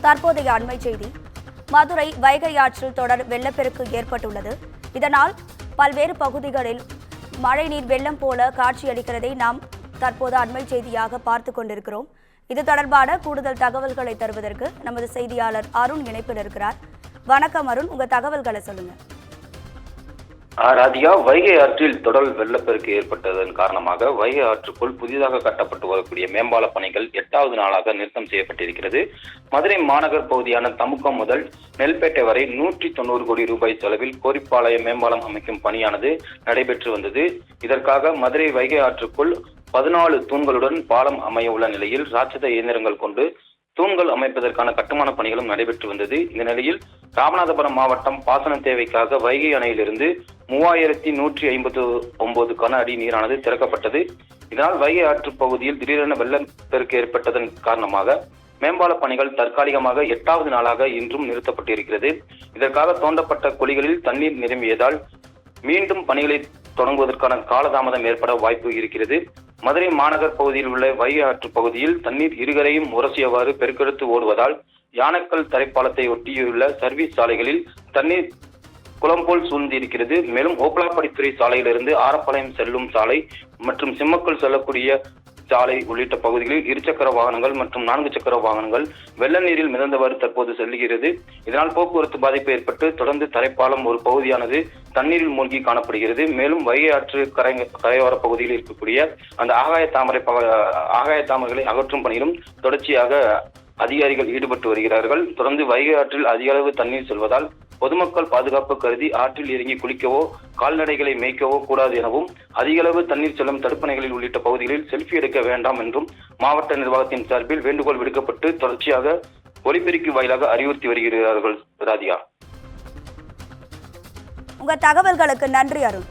தற்போதைய அண்மை செய்தி. மதுரை வைகை ஆற்றில் தொடர் வெள்ளப்பெருக்கு ஏற்பட்டுள்ளது. இதனால் பல்வேறு பகுதிகளில் மழைநீர் வெள்ளம் போல காட்சியளிக்கிறதை நாம் தற்போது அண்மை செய்தியாக பார்த்து கொண்டிருக்கிறோம். இது தொடர்பான கூடுதல் தகவல்களை தருவதற்கு நமது செய்தியாளர் அருண் இணைப்பில் இருக்கிறார். வணக்கம் அருண், உங்க தகவல்களை சொல்லுங்க. ராதிகா, வைகை ஆற்றில் தொடர் வெள்ளப்பெருக்கு ஏற்பட்டதன் காரணமாக வைகை ஆற்றுக்குள் புதிதாக கட்டப்பட்டு வரக்கூடிய மேம்பால பணிகள் 8வது நாளாக நிறுத்தம் செய்யப்பட்டிருக்கிறது. மதுரை மாநகர் பகுதியான தமுக்கம் முதல் நெல்பேட்டை வரை 190 கோடி ரூபாய் செலவில் கோரிப்பாளையம் மேம்பாலம் அமைக்கும் பணியானது நடைபெற்று வந்தது. இதற்காக மதுரை வைகை ஆற்றுக்குள் 14 தூண்களுடன் பாலம் அமைய உள்ள நிலையில் ராட்சத இயந்திரங்கள் கொண்டு தூண்கள் அமைப்பதற்கான கட்டுமான பணிகளும் நடைபெற்று வந்தது. இந்த நிலையில் ராமநாதபுரம் மாவட்டம் பாசன தேவைக்காக வைகை அணையிலிருந்து 3159 கன அடி நீரானது திறக்கப்பட்டது. இதனால் வைகை ஆற்று பகுதியில் திடீரென வெள்ளப்பெருக்கு ஏற்பட்டதன் காரணமாக மேம்பால பணிகள் தற்காலிகமாக 8வது நாளாக இன்றும் நிறுத்தப்பட்டிருக்கிறது. இதற்காக தோண்டப்பட்ட குழிகளில் தண்ணீர் நிரம்பியதால் மீண்டும் பணிகளை தொடங்குவதற்கான காலதாமதம் ஏற்பட வாய்ப்பு இருக்கிறது. மதுரை மாநகர் பகுதியில் உள்ள வைகை ஆற்று பகுதியில் தண்ணீர் இருகரையும் உரசியவாறு பெருக்கெடுத்து ஓடுவதால் யானைக்கல் தரைப்பாலத்தை ஒட்டியுள்ள சர்வீஸ் சாலைகளில் தண்ணீர் குளம் போல் சூழ்ந்திருக்கிறது. மேலும் ஓப்பலாப்படித்துறை சாலையிலிருந்து ஆரப்பாளையம் செல்லும் சாலை மற்றும் சிம்மக்கல் செல்லக்கூடிய சாலை உள்ளிட்ட பகுதிகளில் இருசக்கர வாகனங்கள் மற்றும் 4 சக்கர வாகனங்கள் வெள்ள நீரில் மிதந்தவாறு தற்போது செல்லுகிறது. இதனால் போக்குவரத்து பாதிப்பு ஏற்பட்டு தொடர்ந்து தரைப்பாலம் ஒரு பகுதியானது தண்ணீரில் மூழ்கி காணப்படுகிறது. மேலும் வைகை ஆற்று கரையோர பகுதியில் இருக்கக்கூடிய அந்த ஆகாய தாமரைகளை அகற்றும் பணியிலும் தொடர்ச்சியாக அதிகாரிகள் ஈடுபட்டு வருகிறார்கள். தொடர்ந்து வைகை ஆற்றில் அதிக அளவு தண்ணீர் செல்வதால் பொதுமக்கள் பாதுகாப்பு கருதி ஆற்றில் இறங்கி குளிக்கவோ கால்நடைகளை மேய்க்கவோ கூடாது எனவும் அதிக அளவு தண்ணீர் செல்லும் தடுப்பணைகளில் உள்ளிட்ட பகுதிகளில் செல்ஃபி எடுக்க வேண்டாம் என்றும் மாவட்ட நிர்வாகத்தின் சார்பில் வேண்டுகோள் விடுக்கப்பட்டு தொடர்ச்சியாக ஒலிபெருக்கி வாயிலாக அறிவுறுத்தி வருகிறார்கள். ராதிகா, உங்க தகவல்களுக்கு நன்றி அருண்.